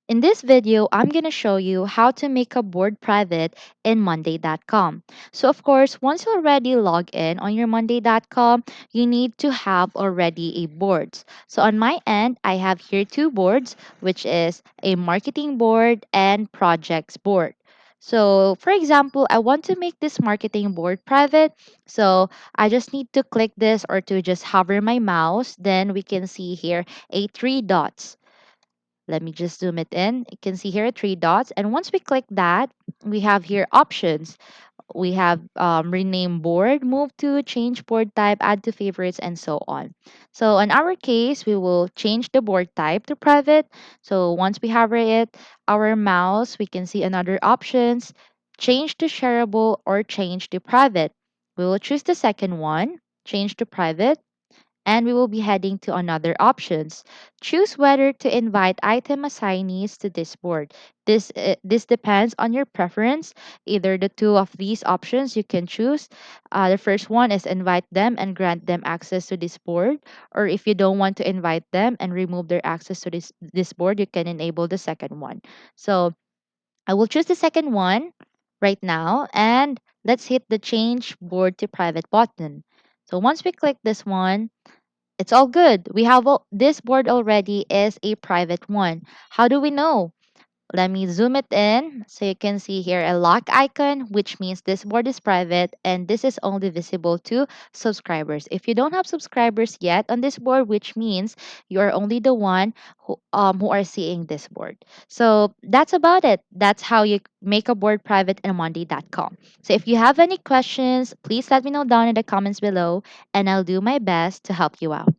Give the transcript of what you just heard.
In this video, I'm going to show you how to make a board private in Monday.com. So of course, once you already log in on your Monday.com, you need to have already a board. So on my end, I have here two boards, which is a marketing board and projects board. So for example, I want to make this marketing board private. So I just need to click this or to just hover my mouse. Then we can see here a three dots. Let me just zoom it in. You can see here three dots. And once we click that, we have here options. We have rename board, move to, change board type, add to favorites, and so on. So in our case, we will change the board type to private. So once we hover it, our mouse, we can see another options, change to shareable or change to private. We will choose the second one, change to private, and we will be heading to another options. Choose whether to invite item assignees to this board. This depends on your preference. Either the two of these options you can choose. The first one is invite them and grant them access to this board. Or if you don't want to invite them and remove their access to this board, you can enable the second one. So I will choose the second one right now, and let's hit the change board to private button. So once we click this one, it's all good. We have this board already is a private one. How do we know? Let me zoom it in so you can see here a lock icon, which means this board is private and this is only visible to subscribers. If you don't have subscribers yet on this board, which means you are only the one who are seeing this board. So that's about it. That's how you make a board private in Monday.com. So if you have any questions, please let me know down in the comments below and I'll do my best to help you out.